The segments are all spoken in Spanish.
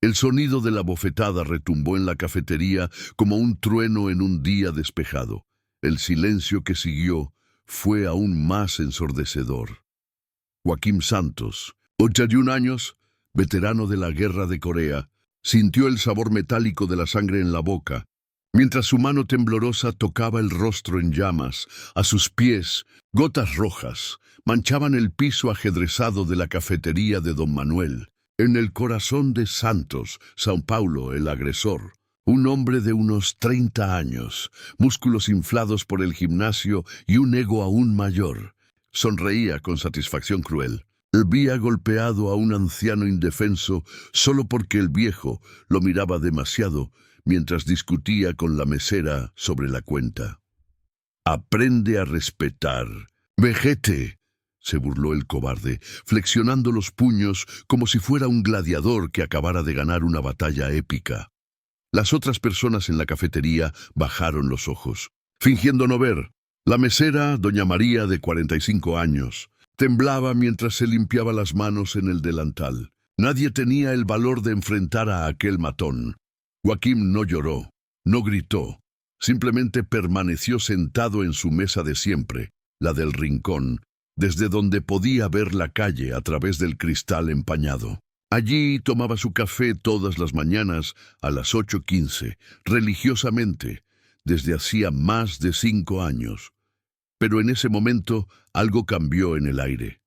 El sonido de la bofetada retumbó en la cafetería como un trueno en un día despejado. El silencio que siguió fue aún más ensordecedor. Joaquim Santos, 81 años, veterano de la Guerra de Corea, sintió el sabor metálico de la sangre en la boca, mientras su mano temblorosa tocaba el rostro en llamas. A sus pies, gotas rojas manchaban el piso ajedrezado de la cafetería de Don Manuel. En el corazón de Santos, São Paulo, el agresor, un hombre de unos 30 años, músculos inflados por el gimnasio y un ego aún mayor, sonreía con satisfacción cruel. Había golpeado a un anciano indefenso solo porque el viejo lo miraba demasiado mientras discutía con la mesera sobre la cuenta. «Aprende a respetar. Vejete», se burló el cobarde, flexionando los puños como si fuera un gladiador que acabara de ganar una batalla épica. Las otras personas en la cafetería bajaron los ojos, fingiendo no ver. La mesera, doña María, de 45 años, temblaba mientras se limpiaba las manos en el delantal. Nadie tenía el valor de enfrentar a aquel matón. Joaquim no lloró, no gritó, simplemente permaneció sentado en su mesa de siempre, la del rincón, desde donde podía ver la calle a través del cristal empañado. Allí tomaba su café todas las mañanas a las 8:15, religiosamente, desde hacía más de 5 años. Pero en ese momento algo cambió en el aire.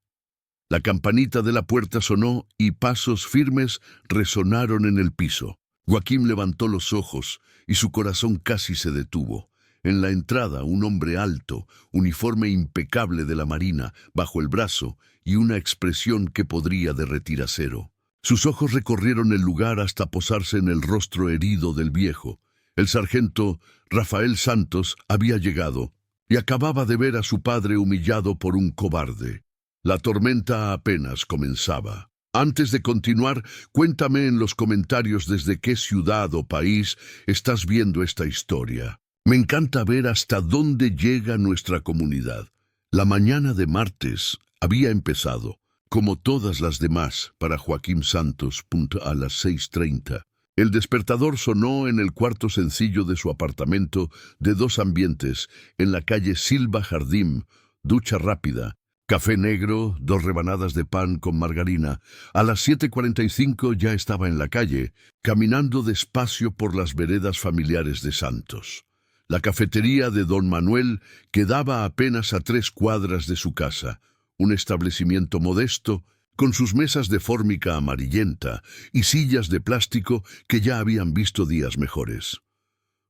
La campanita de la puerta sonó y pasos firmes resonaron en el piso. Joaquim levantó los ojos y su corazón casi se detuvo. En la entrada, un hombre alto, uniforme impecable de la marina, bajo el brazo y una expresión que podría derretir acero. Sus ojos recorrieron el lugar hasta posarse en el rostro herido del viejo. El sargento Rafael Santos había llegado y acababa de ver a su padre humillado por un cobarde. La tormenta apenas comenzaba. Antes de continuar, cuéntame en los comentarios desde qué ciudad o país estás viendo esta historia. Me encanta ver hasta dónde llega nuestra comunidad. La mañana de martes había empezado, como todas las demás, para Joaquim Santos, a las 6:30. El despertador sonó en el cuarto sencillo de su apartamento de 2 ambientes, en la calle Silva Jardín, ducha rápida, café negro, 2 rebanadas de pan con margarina. A las 7:45 ya estaba en la calle, caminando despacio por las veredas familiares de Santos. La cafetería de Don Manuel quedaba apenas a 3 cuadras de su casa, un establecimiento modesto, con sus mesas de fórmica amarillenta y sillas de plástico que ya habían visto días mejores.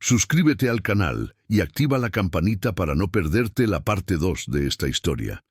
Suscríbete al canal y activa la campanita para no perderte la parte 2 de esta historia.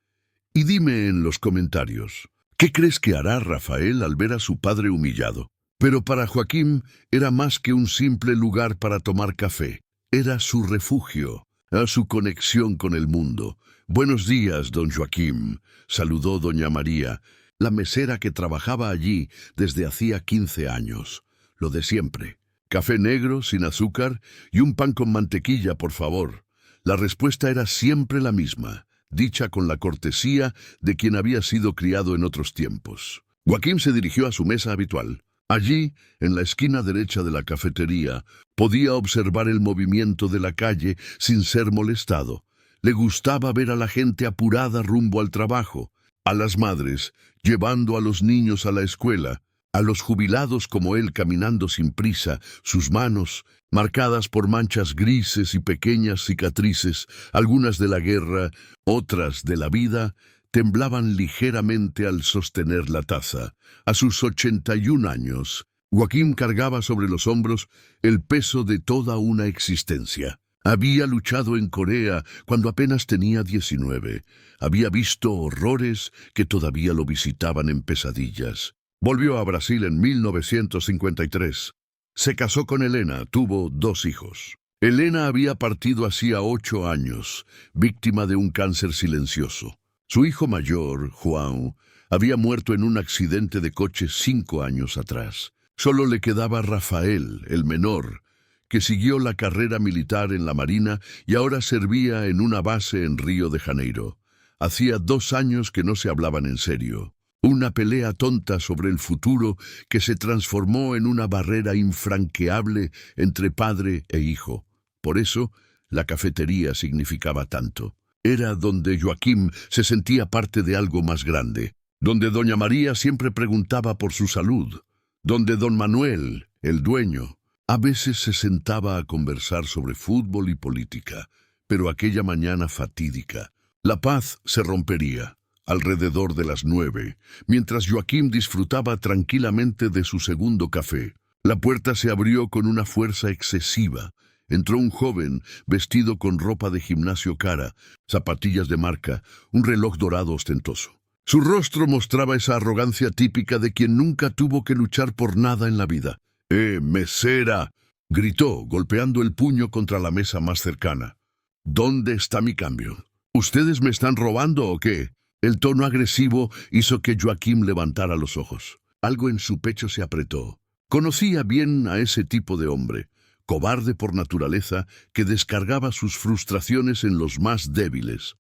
Y dime en los comentarios, ¿qué crees que hará Rafael al ver a su padre humillado? Pero para Joaquim era más que un simple lugar para tomar café. Era su refugio, su conexión con el mundo. «Buenos días, don Joaquim», saludó doña María, la mesera que trabajaba allí desde hacía 15 años. Lo de siempre. «Café negro, sin azúcar, y un pan con mantequilla, por favor». La respuesta era siempre la misma, dicha con la cortesía de quien había sido criado en otros tiempos. Joaquim se dirigió a su mesa habitual. Allí, en la esquina derecha de la cafetería, podía observar el movimiento de la calle sin ser molestado. Le gustaba ver a la gente apurada rumbo al trabajo, a las madres llevando a los niños a la escuela, a los jubilados como él caminando sin prisa, sus manos marcadas por manchas grises y pequeñas cicatrices, algunas de la guerra, otras de la vida, temblaban ligeramente al sostener la taza. A sus 81 años, Joaquim cargaba sobre los hombros el peso de toda una existencia. Había luchado en Corea cuando apenas tenía 19. Había visto horrores que todavía lo visitaban en pesadillas. Volvió a Brasil en 1953. Se casó con Elena, tuvo 2 hijos. Elena había partido hacía 8 años, víctima de un cáncer silencioso. Su hijo mayor, Juan, había muerto en un accidente de coche 5 años atrás. Solo le quedaba Rafael, el menor, que siguió la carrera militar en la Marina y ahora servía en una base en Río de Janeiro. Hacía 2 años que no se hablaban en serio. Una pelea tonta sobre el futuro que se transformó en una barrera infranqueable entre padre e hijo. Por eso, la cafetería significaba tanto. Era donde Joaquim se sentía parte de algo más grande, donde doña María siempre preguntaba por su salud, donde don Manuel, el dueño, a veces se sentaba a conversar sobre fútbol y política, pero aquella mañana fatídica, la paz se rompería alrededor de las 9, mientras Joaquim disfrutaba tranquilamente de su segundo café. La puerta se abrió con una fuerza excesiva. Entró un joven vestido con ropa de gimnasio cara, zapatillas de marca, un reloj dorado ostentoso. Su rostro mostraba esa arrogancia típica de quien nunca tuvo que luchar por nada en la vida. Mesera!, gritó, golpeando el puño contra la mesa más cercana. ¿Dónde está mi cambio? ¿Ustedes me están robando o qué? El tono agresivo hizo que Joaquim levantara los ojos. Algo en su pecho se apretó. Conocía bien a ese tipo de hombre, cobarde por naturaleza, que descargaba sus frustraciones en los más débiles.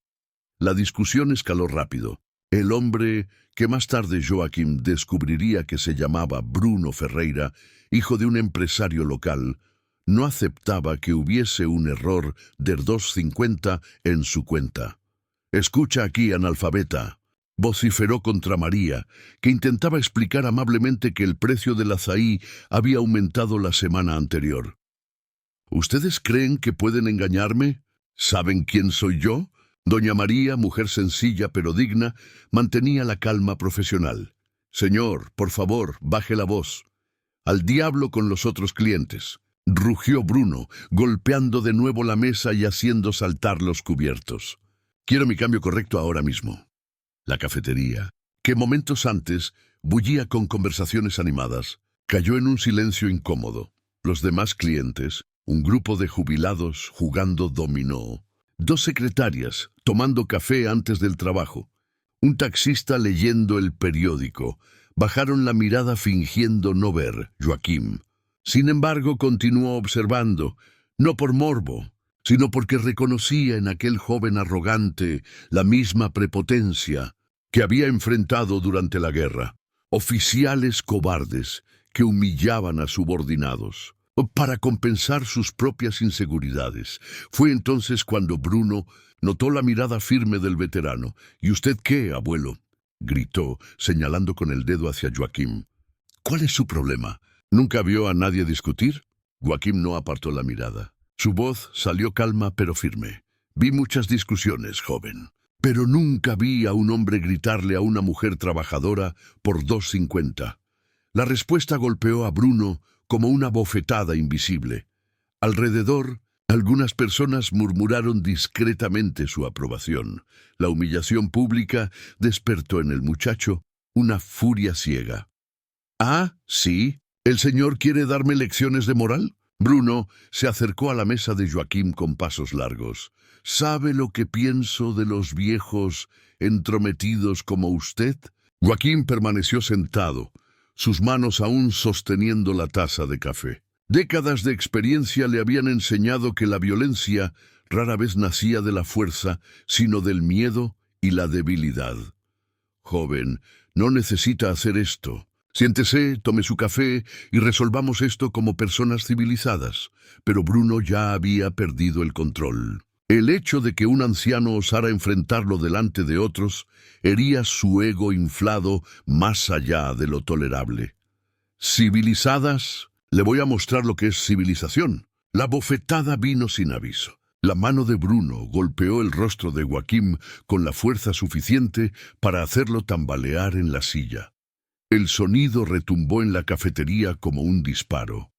La discusión escaló rápido. El hombre, que más tarde Joaquim descubriría que se llamaba Bruno Ferreira, hijo de un empresario local, no aceptaba que hubiese un error de 2,50 en su cuenta. «Escucha aquí, analfabeta», vociferó contra María, que intentaba explicar amablemente que el precio del azaí había aumentado la semana anterior. «¿Ustedes creen que pueden engañarme? ¿Saben quién soy yo?» Doña María, mujer sencilla pero digna, mantenía la calma profesional. «Señor, por favor, baje la voz. Al diablo con los otros clientes», rugió Bruno, golpeando de nuevo la mesa y haciendo saltar los cubiertos. «Quiero mi cambio correcto ahora mismo». La cafetería, que momentos antes bullía con conversaciones animadas, cayó en un silencio incómodo. Los demás clientes, un grupo de jubilados jugando dominó, 2 secretarias tomando café antes del trabajo, un taxista leyendo el periódico, bajaron la mirada fingiendo no ver Joaquim. Sin embargo, continuó observando, no por morbo, sino porque reconocía en aquel joven arrogante la misma prepotencia que había enfrentado durante la guerra. Oficiales cobardes que humillaban a subordinados para compensar sus propias inseguridades. Fue entonces cuando Bruno notó la mirada firme del veterano. «¿Y usted qué, abuelo?», gritó, señalando con el dedo hacia Joaquim. «¿Cuál es su problema? ¿Nunca vio a nadie discutir?» Joaquim no apartó la mirada. Su voz salió calma pero firme. «Vi muchas discusiones, joven, pero nunca vi a un hombre gritarle a una mujer trabajadora por 2,50. La respuesta golpeó a Bruno como una bofetada invisible. Alrededor, algunas personas murmuraron discretamente su aprobación. La humillación pública despertó en el muchacho una furia ciega. «Ah, sí, ¿el señor quiere darme lecciones de moral?» Bruno se acercó a la mesa de Joaquim con pasos largos. «¿Sabe lo que pienso de los viejos entrometidos como usted?» Joaquim permaneció sentado, sus manos aún sosteniendo la taza de café. Décadas de experiencia le habían enseñado que la violencia rara vez nacía de la fuerza, sino del miedo y la debilidad. «Joven, no necesita hacer esto. Siéntese, tome su café y resolvamos esto como personas civilizadas». Pero Bruno ya había perdido el control. El hecho de que un anciano osara enfrentarlo delante de otros hería su ego inflado más allá de lo tolerable. «¿Civilizadas? Le voy a mostrar lo que es civilización». La bofetada vino sin aviso. La mano de Bruno golpeó el rostro de Joaquim con la fuerza suficiente para hacerlo tambalear en la silla. El sonido retumbó en la cafetería como un disparo.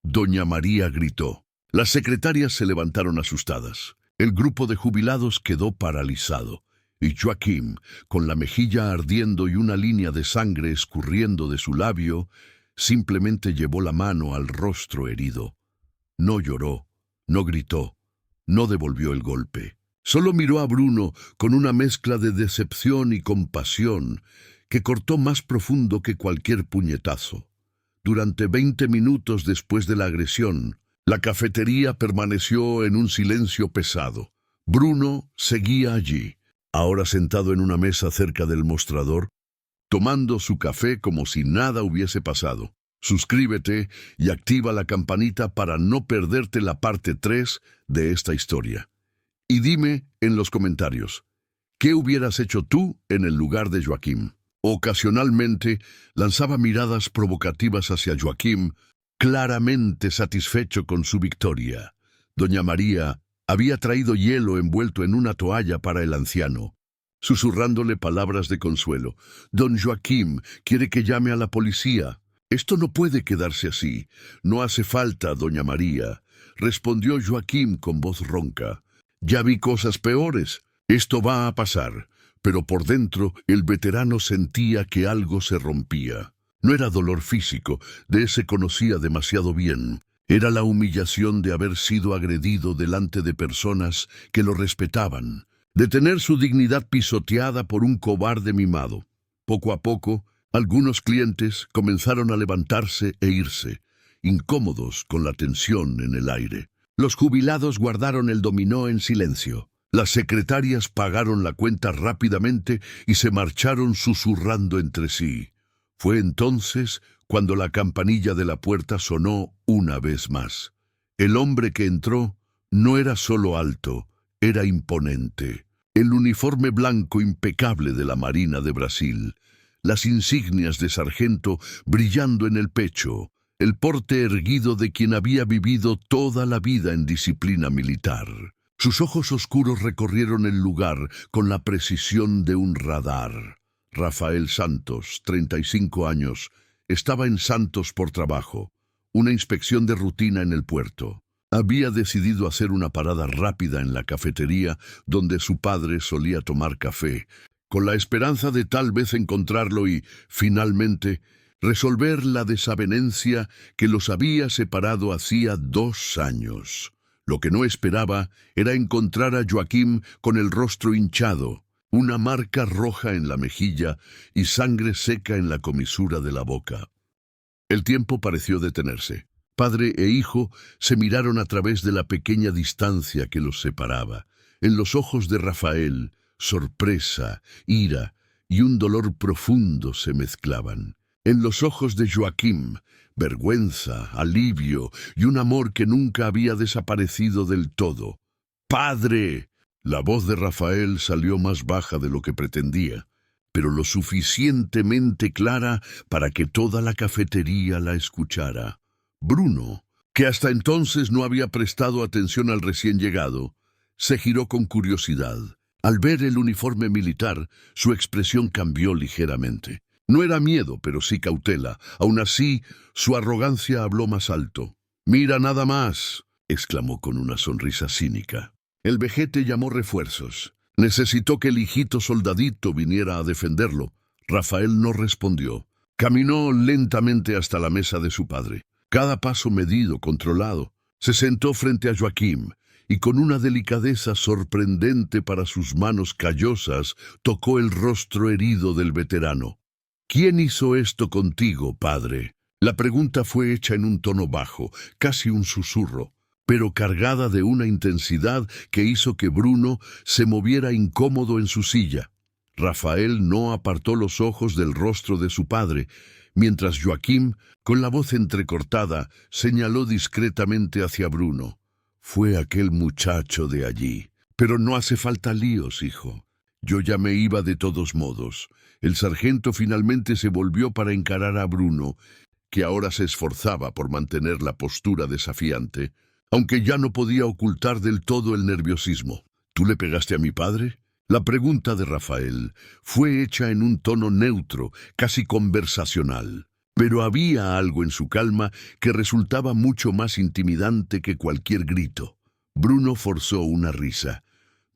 Doña María gritó. Las secretarias se levantaron asustadas. El grupo de jubilados quedó paralizado, y Joaquim, con la mejilla ardiendo y una línea de sangre escurriendo de su labio, simplemente llevó la mano al rostro herido. No lloró, no gritó, no devolvió el golpe. Solo miró a Bruno con una mezcla de decepción y compasión que cortó más profundo que cualquier puñetazo. Durante 20 minutos después de la agresión, la cafetería permaneció en un silencio pesado. Bruno seguía allí, ahora sentado en una mesa cerca del mostrador, tomando su café como si nada hubiese pasado. Suscríbete y activa la campanita para no perderte la parte 3 de esta historia. Y dime en los comentarios, ¿qué hubieras hecho tú en el lugar de Joaquim? Ocasionalmente lanzaba miradas provocativas hacia Joaquim, claramente satisfecho con su victoria. Doña María había traído hielo envuelto en una toalla para el anciano, susurrándole palabras de consuelo. «Don Joaquim quiere que llame a la policía». «Esto no puede quedarse así. No hace falta, doña María», respondió Joaquim con voz ronca. «Ya vi cosas peores. Esto va a pasar». Pero por dentro el veterano sentía que algo se rompía. No era dolor físico, de ese conocía demasiado bien. Era la humillación de haber sido agredido delante de personas que lo respetaban, de tener su dignidad pisoteada por un cobarde mimado. Poco a poco, algunos clientes comenzaron a levantarse e irse, incómodos con la tensión en el aire. Los jubilados guardaron el dominó en silencio. Las secretarias pagaron la cuenta rápidamente y se marcharon susurrando entre sí. Fue entonces cuando la campanilla de la puerta sonó una vez más. El hombre que entró no era solo alto, era imponente. El uniforme blanco impecable de la Marina de Brasil, las insignias de sargento brillando en el pecho, el porte erguido de quien había vivido toda la vida en disciplina militar. Sus ojos oscuros recorrieron el lugar con la precisión de un radar. Rafael Santos, 35 años, estaba en Santos por trabajo, una inspección de rutina en el puerto. Había decidido hacer una parada rápida en la cafetería donde su padre solía tomar café, con la esperanza de tal vez encontrarlo y, finalmente, resolver la desavenencia que los había separado hacía 2 años. Lo que no esperaba era encontrar a Joaquim con el rostro hinchado, una marca roja en la mejilla y sangre seca en la comisura de la boca. El tiempo pareció detenerse. Padre e hijo se miraron a través de la pequeña distancia que los separaba. En los ojos de Rafael, sorpresa, ira y un dolor profundo se mezclaban. En los ojos de Joaquim, vergüenza, alivio y un amor que nunca había desaparecido del todo. ¡Padre! La voz de Rafael salió más baja de lo que pretendía, pero lo suficientemente clara para que toda la cafetería la escuchara. Bruno, que hasta entonces no había prestado atención al recién llegado, se giró con curiosidad. Al ver el uniforme militar, su expresión cambió ligeramente. No era miedo, pero sí cautela. Aún así, su arrogancia habló más alto. «Mira nada más», exclamó con una sonrisa cínica. El vejete llamó refuerzos. Necesitó que el hijito soldadito viniera a defenderlo. Rafael no respondió. Caminó lentamente hasta la mesa de su padre. Cada paso medido, controlado. Se sentó frente a Joaquim y con una delicadeza sorprendente para sus manos callosas tocó el rostro herido del veterano. «¿Quién hizo esto contigo, padre?». La pregunta fue hecha en un tono bajo, casi un susurro, pero cargada de una intensidad que hizo que Bruno se moviera incómodo en su silla. Rafael no apartó los ojos del rostro de su padre, mientras Joaquim, con la voz entrecortada, señaló discretamente hacia Bruno. «Fue aquel muchacho de allí. Pero no hace falta líos, hijo. Yo ya me iba de todos modos». El sargento finalmente se volvió para encarar a Bruno, que ahora se esforzaba por mantener la postura desafiante, aunque ya no podía ocultar del todo el nerviosismo. «¿Tú le pegaste a mi padre?». La pregunta de Rafael fue hecha en un tono neutro, casi conversacional, pero había algo en su calma que resultaba mucho más intimidante que cualquier grito. Bruno forzó una risa.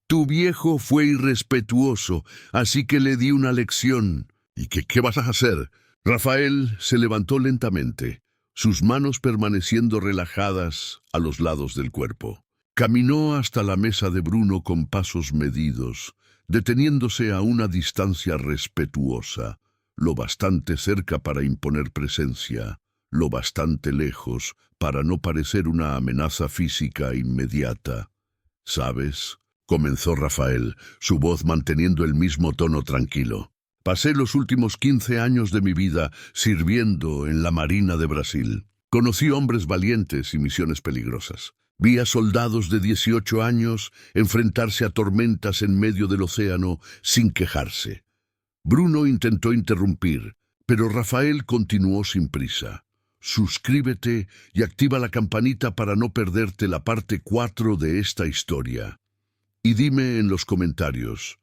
«Tu viejo fue irrespetuoso, así que le di una lección». «¿Y qué vas a hacer?». Rafael se levantó lentamente, sus manos permaneciendo relajadas a los lados del cuerpo. Caminó hasta la mesa de Bruno con pasos medidos, deteniéndose a una distancia respetuosa, lo bastante cerca para imponer presencia, lo bastante lejos para no parecer una amenaza física inmediata. «¿Sabes?», comenzó Rafael, su voz manteniendo el mismo tono tranquilo. Pasé los últimos 15 años de mi vida sirviendo en la Marina de Brasil. Conocí hombres valientes y misiones peligrosas. Vi a soldados de 18 años enfrentarse a tormentas en medio del océano sin quejarse. Bruno intentó interrumpir, pero Rafael continuó sin prisa. Suscríbete y activa la campanita para no perderte la parte 4 de esta historia. Y dime en los comentarios,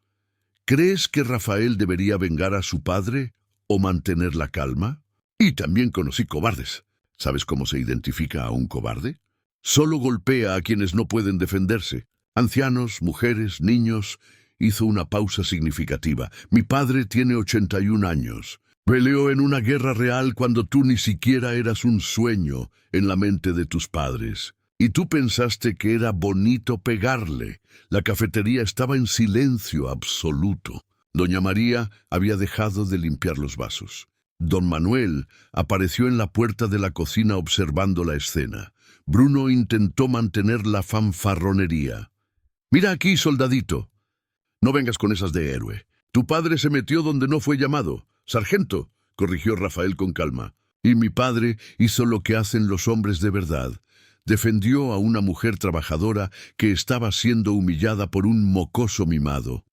¿crees que Rafael debería vengar a su padre o mantener la calma? Y también conocí cobardes. ¿Sabes cómo se identifica a un cobarde? Solo golpea a quienes no pueden defenderse. Ancianos, mujeres, niños. Hizo una pausa significativa. Mi padre tiene 81 años. Peleó en una guerra real cuando tú ni siquiera eras un sueño en la mente de tus padres. Y tú pensaste que era bonito pegarle. La cafetería estaba en silencio absoluto. Doña María había dejado de limpiar los vasos. Don Manuel apareció en la puerta de la cocina observando la escena. Bruno intentó mantener la fanfarronería. «Mira aquí, soldadito. No vengas con esas de héroe. Tu padre se metió donde no fue llamado. Sargento», corrigió Rafael con calma. «Y mi padre hizo lo que hacen los hombres de verdad. Defendió a una mujer trabajadora que estaba siendo humillada por un mocoso mimado».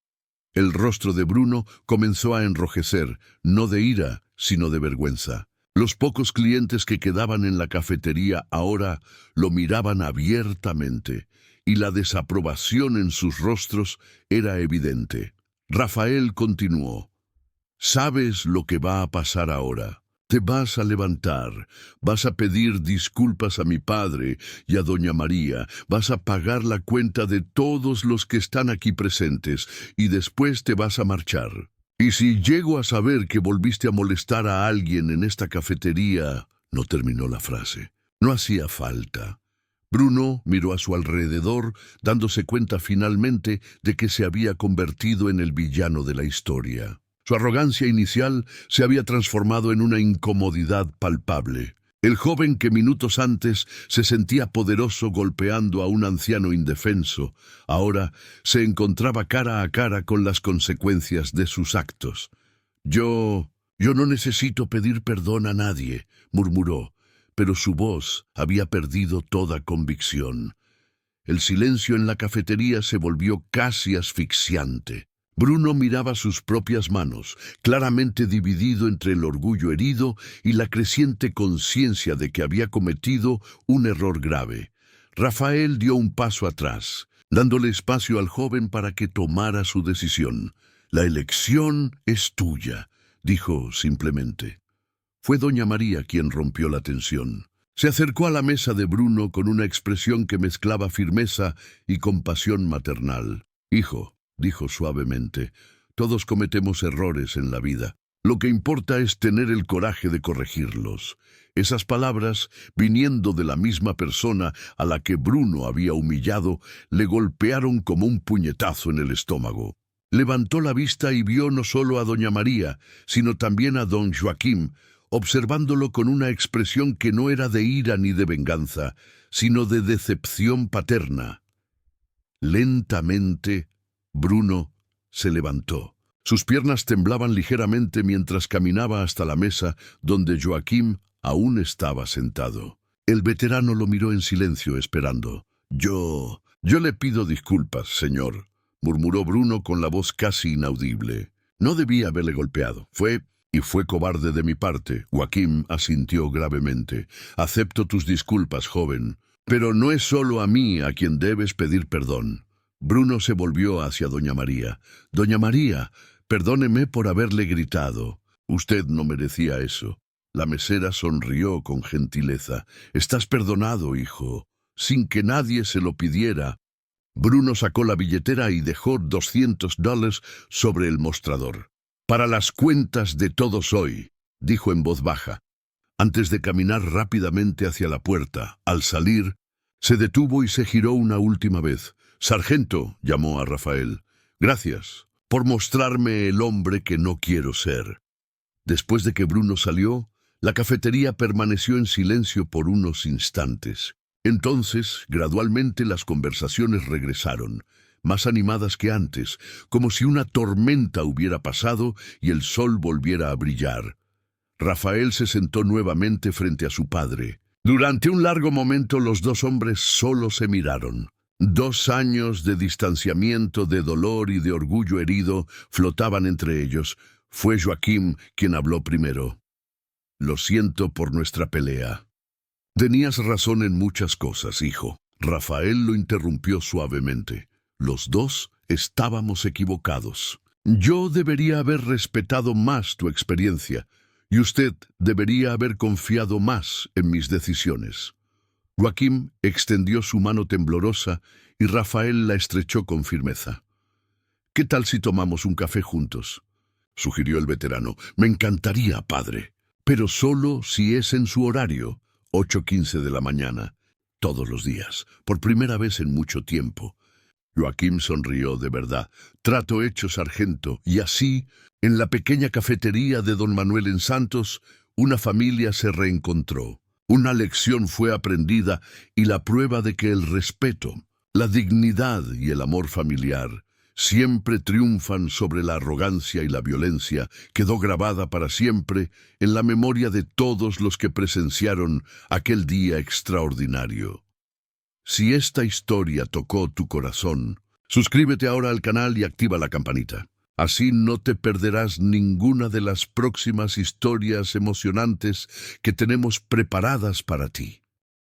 El rostro de Bruno comenzó a enrojecer, no de ira, sino de vergüenza. Los pocos clientes que quedaban en la cafetería ahora lo miraban abiertamente, y la desaprobación en sus rostros era evidente. Rafael continuó. «¿Sabes lo que va a pasar ahora? Te vas a levantar, vas a pedir disculpas a mi padre y a doña María, vas a pagar la cuenta de todos los que están aquí presentes y después te vas a marchar. Y si llego a saber que volviste a molestar a alguien en esta cafetería...» No terminó la frase. No hacía falta. Bruno miró a su alrededor, dándose cuenta finalmente de que se había convertido en el villano de la historia. Su arrogancia inicial se había transformado en una incomodidad palpable. El joven que minutos antes se sentía poderoso golpeando a un anciano indefenso, ahora se encontraba cara a cara con las consecuencias de sus actos. Yo no necesito pedir perdón a nadie», murmuró, pero su voz había perdido toda convicción. El silencio en la cafetería se volvió casi asfixiante. Bruno miraba sus propias manos, claramente dividido entre el orgullo herido y la creciente conciencia de que había cometido un error grave. Rafael dio un paso atrás, dándole espacio al joven para que tomara su decisión. «La elección es tuya», dijo simplemente. Fue doña María quien rompió la tensión. Se acercó a la mesa de Bruno con una expresión que mezclaba firmeza y compasión maternal. «Hijo», dijo suavemente, «todos cometemos errores en la vida. Lo que importa es tener el coraje de corregirlos». Esas palabras, viniendo de la misma persona a la que Bruno había humillado, le golpearon como un puñetazo en el estómago. Levantó la vista y vio no solo a doña María, sino también a don Joaquim, observándolo con una expresión que no era de ira ni de venganza, sino de decepción paterna. Lentamente, Bruno se levantó. Sus piernas temblaban ligeramente mientras caminaba hasta la mesa donde Joaquim aún estaba sentado. El veterano lo miró en silencio, esperando. Yo le pido disculpas, señor», murmuró Bruno con la voz casi inaudible. «No debía haberle golpeado. Fue cobarde de mi parte». Joaquim asintió gravemente. «Acepto tus disculpas, joven, pero no es solo a mí a quien debes pedir perdón». Bruno se volvió hacia doña María. «Doña María, perdóneme por haberle gritado. Usted no merecía eso». La mesera sonrió con gentileza. «Estás perdonado, hijo», sin que nadie se lo pidiera. Bruno sacó la billetera y dejó $200 sobre el mostrador. «Para las cuentas de todos hoy», dijo en voz baja. Antes de caminar rápidamente hacia la puerta, al salir, se detuvo y se giró una última vez. «Sargento», llamó a Rafael, «gracias por mostrarme el hombre que no quiero ser». Después de que Bruno salió, la cafetería permaneció en silencio por unos instantes. Entonces, gradualmente las conversaciones regresaron. más animadas que antes, como si una tormenta hubiera pasado y el sol volviera a brillar. Rafael se sentó nuevamente frente a su padre. Durante un largo momento los dos hombres solo se miraron. 2 años de distanciamiento, de dolor y de orgullo herido flotaban entre ellos. Fue Joaquim quien habló primero. «Lo siento por nuestra pelea». «Tenías razón en muchas cosas, hijo». Rafael lo interrumpió suavemente. «Los dos estábamos equivocados. Yo debería haber respetado más tu experiencia, y usted debería haber confiado más en mis decisiones». Joaquim extendió su mano temblorosa y Rafael la estrechó con firmeza. «¿Qué tal si tomamos un café juntos?», sugirió el veterano. «Me encantaría, padre, pero solo si es en su horario, 8:15 de la mañana, todos los días, por primera vez en mucho tiempo». Joaquim sonrió de verdad. «Trato hecho, sargento». Y así, en la pequeña cafetería de don Manuel en Santos, una familia se reencontró. Una lección fue aprendida y la prueba de que el respeto, la dignidad y el amor familiar siempre triunfan sobre la arrogancia y la violencia quedó grabada para siempre en la memoria de todos los que presenciaron aquel día extraordinario. Si esta historia tocó tu corazón, suscríbete ahora al canal y activa la campanita. Así no te perderás ninguna de las próximas historias emocionantes que tenemos preparadas para ti.